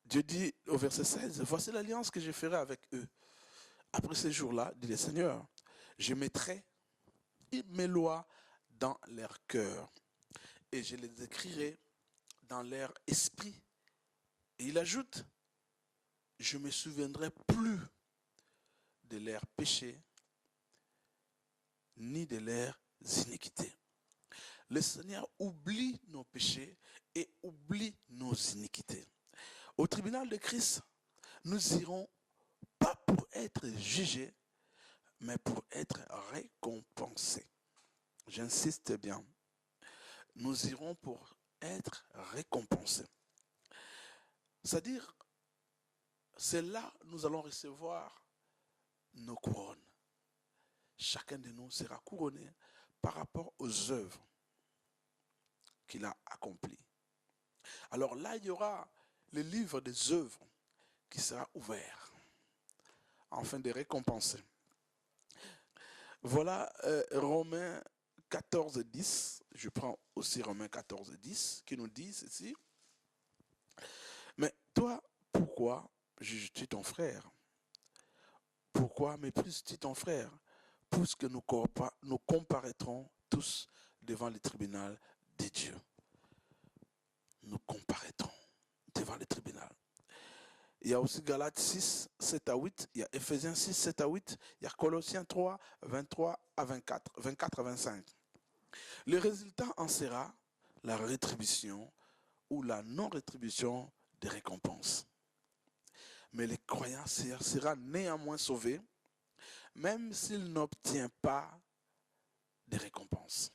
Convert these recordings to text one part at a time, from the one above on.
Dieu dit au verset 16, voici l'alliance que je ferai avec eux. Après ces jours-là, dit le Seigneur, je mettrai mes lois dans leur cœur et je les écrirai dans leur esprit. Et il ajoute, je ne me souviendrai plus de leurs péchés ni de leurs iniquités. Le Seigneur oublie nos péchés et oublie nos iniquités. Au tribunal de Christ, nous irons pas pour être jugés, mais pour être récompensés. J'insiste bien. Nous irons pour être récompensés. C'est-à-dire, c'est là que nous allons recevoir nos couronnes. Chacun de nous sera couronné par rapport aux œuvres qu'il a accomplies. Alors là, il y aura le livre des œuvres qui sera ouvert afin de récompenser. Voilà Romains 14, 10. Je prends aussi Romains 14, 10 qui nous dit ceci. Mais toi, pourquoi juges-tu ton frère? Pourquoi méprises-tu ton frère? Puisque nous comparaîtrons tous devant le tribunal de Dieu. Nous comparaîtrons devant le tribunal. Il y a aussi Galates 6, 7 à 8, il y a Ephésiens 6, 7 à 8, il y a Colossiens 3, 23 à 24, 24 à 25. Le résultat en sera la rétribution ou la non-rétribution des récompenses. Mais le croyant sera néanmoins sauvé, même s'il n'obtient pas de récompenses.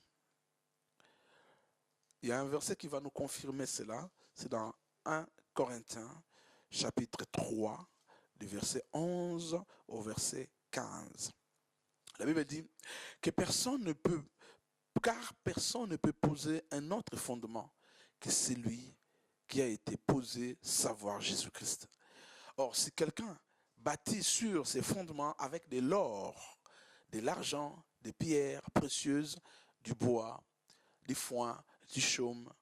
Il y a un verset qui va nous confirmer cela, c'est dans 1 Corinthiens, chapitre 3, du verset 11 au verset 15. La Bible dit que car personne ne peut poser un autre fondement que celui qui a été posé, savoir Jésus-Christ. Or, si quelqu'un bâtit sur ses fondements avec de l'or, de l'argent, des pierres précieuses, du bois, du foin, du chaume,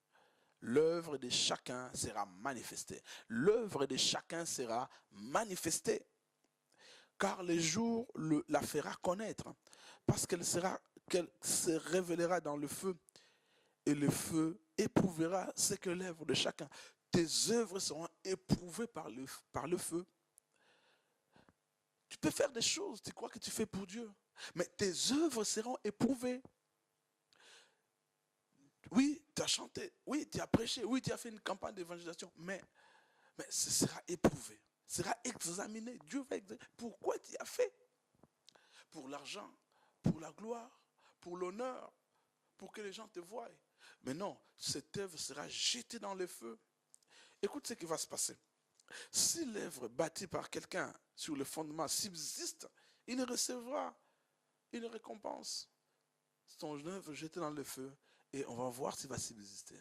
l'œuvre de chacun sera manifestée. L'œuvre de chacun sera manifestée. Car le jour la fera connaître. Parce qu'elle se révélera dans le feu. Et le feu éprouvera ce que l'œuvre de chacun. Tes œuvres seront éprouvées par le feu. Tu peux faire des choses, tu crois que tu fais pour Dieu. Mais tes œuvres seront éprouvées. Oui, tu as chanté, oui, tu as prêché, oui, tu as fait une campagne d'évangélisation, mais ce sera éprouvé, sera examiné. Dieu va examiner. Pourquoi tu as fait? Pour l'argent, pour la gloire, pour l'honneur, pour que les gens te voient. Mais non, cette œuvre sera jetée dans le feu. Écoute ce qui va se passer. Si l'œuvre bâtie par quelqu'un sur le fondement subsiste, il recevra une récompense. Son œuvre jetée dans le feu et on va voir s'il va subsister.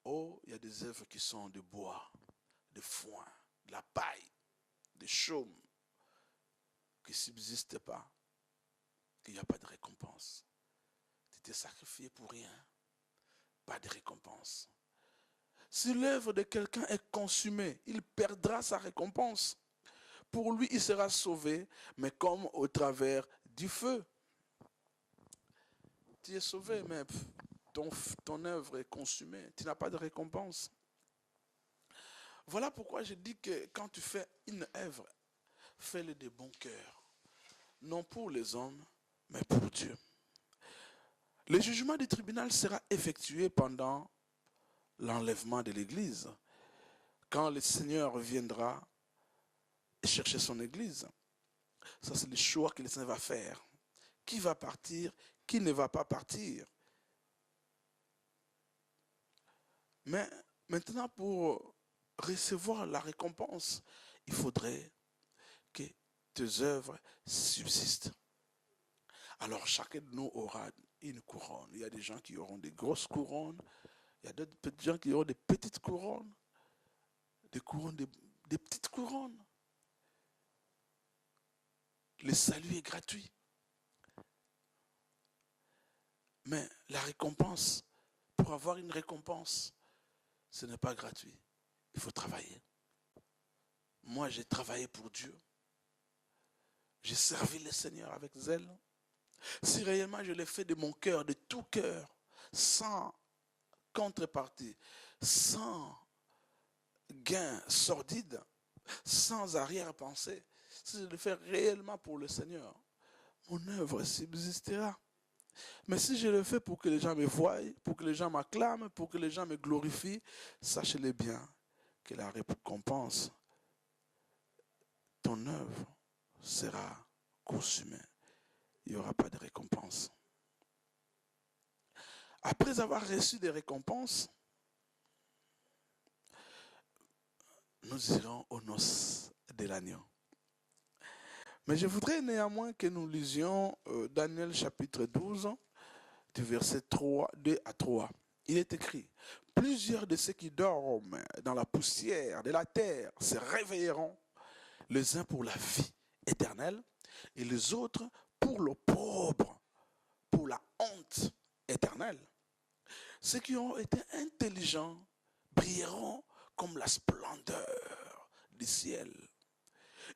Oh, il y a des œuvres qui sont de bois, de foin, de la paille, de chaume, qui ne subsistent pas. Il n'y a pas de récompense. Tu t'es sacrifié pour rien. Pas de récompense. Si l'œuvre de quelqu'un est consumée, il perdra sa récompense. Pour lui, il sera sauvé, mais comme au travers du feu. Tu es sauvé, mais ton œuvre est consumée. Tu n'as pas de récompense. Voilà pourquoi je dis que quand tu fais une œuvre, fais-le de bon cœur. Non pour les hommes, mais pour Dieu. Le jugement du tribunal sera effectué pendant l'enlèvement de l'Église. Quand le Seigneur viendra chercher son Église. Ça, c'est le choix que le Seigneur va faire. Qui va partir, qui ne va pas partir. Mais maintenant, pour recevoir la récompense, il faudrait que tes œuvres subsistent. Alors chacun de nous aura une couronne. Il y a des gens qui auront des grosses couronnes. Il y a d'autres gens qui auront des petites couronnes. Des couronnes, des petites couronnes. Le salut est gratuit. Mais la récompense, pour avoir une récompense, ce n'est pas gratuit. Il faut travailler. moi j'ai travaillé pour Dieu, j'ai servi le Seigneur avec zèle, si réellement je l'ai fait de mon cœur, de tout cœur, sans contrepartie, sans gain sordide, sans arrière-pensée, si je le fais réellement pour le Seigneur, mon œuvre subsistera. Mais si je le fais pour que les gens me voient, pour que les gens m'acclament, pour que les gens me glorifient, sachez-le bien que la récompense, ton œuvre sera consumée. Il n'y aura pas de récompense. Après avoir reçu des récompenses, nous irons aux noces de l'agneau. Mais je voudrais néanmoins que nous lisions Daniel chapitre 12, du verset 2 à 3. Il est écrit, plusieurs de ceux qui dorment dans la poussière de la terre se réveilleront, les uns pour la vie éternelle et les autres pour l'opprobre, pour la honte éternelle. Ceux qui ont été intelligents brilleront comme la splendeur du ciel.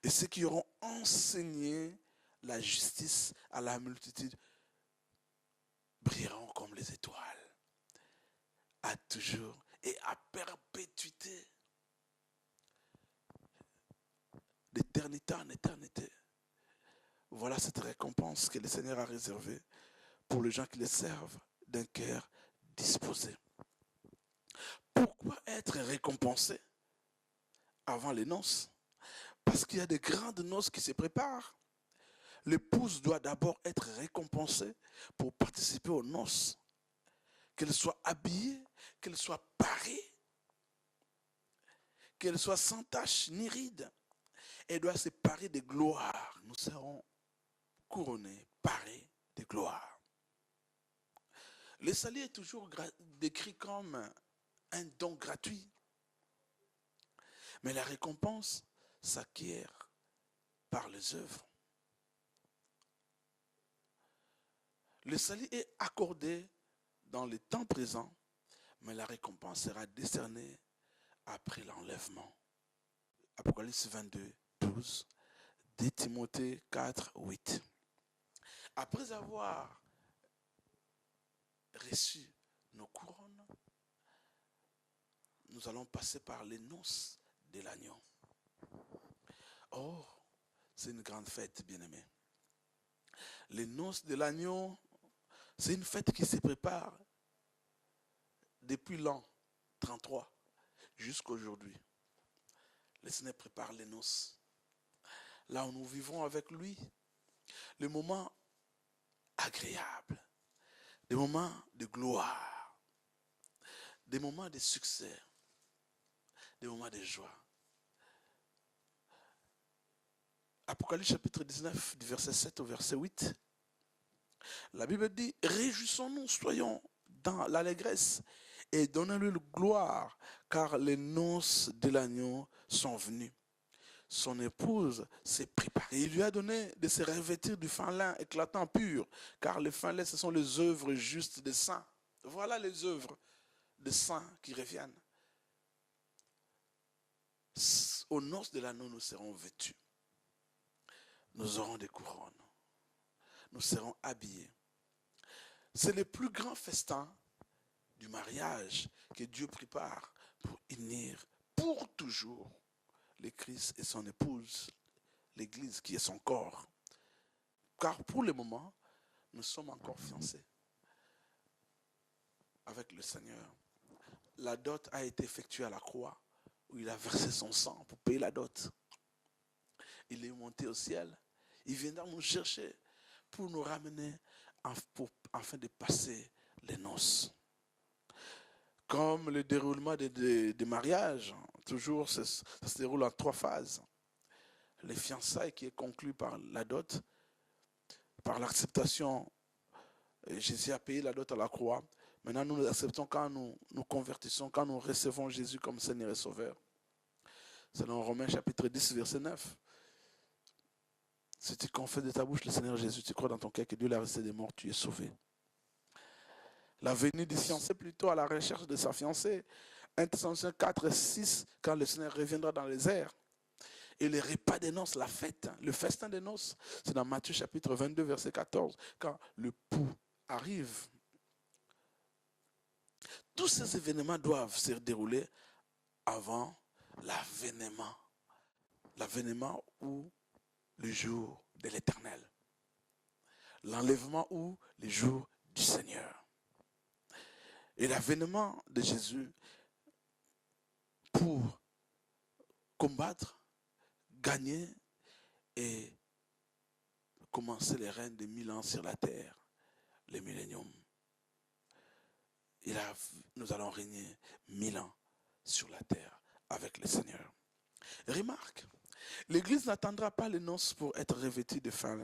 Et ceux qui auront enseigné la justice à la multitude brilleront comme les étoiles, à toujours et à perpétuité, d'éternité en éternité. Voilà cette récompense que le Seigneur a réservée pour les gens qui le servent d'un cœur disposé. Pourquoi être récompensé avant les noces? Parce qu'il y a des grandes noces qui se préparent. L'épouse doit d'abord être récompensée pour participer aux noces. Qu'elle soit habillée, qu'elle soit parée, qu'elle soit sans tache ni ride. Elle doit se parer de gloire. Nous serons couronnés, parés de gloire. Le salut est toujours décrit comme un don gratuit. Mais la récompense s'acquiert par les œuvres. Le salut est accordé dans le temps présent, mais la récompense sera décernée après l'enlèvement. Apocalypse 22, 12, 2 Timothée 4, 8. Après avoir reçu nos couronnes, nous allons passer par les noces de l'agneau. Oh, c'est une grande fête, bien-aimés. Les noces de l'agneau, c'est une fête qui se prépare depuis l'an 33 jusqu'à aujourd'hui. Le Seigneur prépare les noces. Là où nous vivrons avec lui, les moments agréables, des moments de gloire, des moments de succès, des moments de joie. Apocalypse chapitre 19, du verset 7 au verset 8. La Bible dit, réjouissons-nous, soyons dans l'allégresse et donnons-lui la gloire, car les noces de l'agneau sont venues. Son épouse s'est préparée. Il lui a donné de se revêtir du fin lin éclatant pur, car le fin lin, ce sont les œuvres justes des saints. Voilà les œuvres des saints qui reviennent. Aux noces de l'agneau, nous serons vêtus. Nous aurons des couronnes. Nous serons habillés. C'est le plus grand festin du mariage que Dieu prépare pour unir pour toujours le Christ et son épouse, l'Église qui est son corps. Car pour le moment, nous sommes encore fiancés avec le Seigneur. La dot a été effectuée à la croix où il a versé son sang pour payer la dot. Il est monté au ciel. Il viendra nous chercher pour nous ramener afin de passer les noces. Comme le déroulement des mariages, toujours ça se déroule en 3 phases. Les fiançailles qui est conclu par la dot, par l'acceptation, Jésus a payé la dot à la croix. Maintenant, nous acceptons quand nous nous convertissons, quand nous recevons Jésus comme Seigneur et Sauveur. Selon Romains chapitre 10, verset 9. Si tu confesses de ta bouche le Seigneur Jésus, tu crois dans ton cœur que Dieu l'a ressuscité des morts, tu es sauvé. La venue du fiancé plutôt à la recherche de sa fiancée. 1 Thessaloniciens 4, 6, quand le Seigneur reviendra dans les airs. Et les repas des noces, la fête, le festin des noces, c'est dans Matthieu chapitre 22, verset 14, quand le pou arrive. Tous ces événements doivent se dérouler avant l'avènement. L'avènement ou le jour de l'Éternel. L'enlèvement ou le jour du Seigneur. Et l'avènement de Jésus pour combattre, gagner et commencer les règnes de 1000 ans sur la terre, les milléniums. Nous allons régner 1000 ans sur la terre avec le Seigneur. Remarque, l'Église n'attendra pas les noces pour être revêtue de fin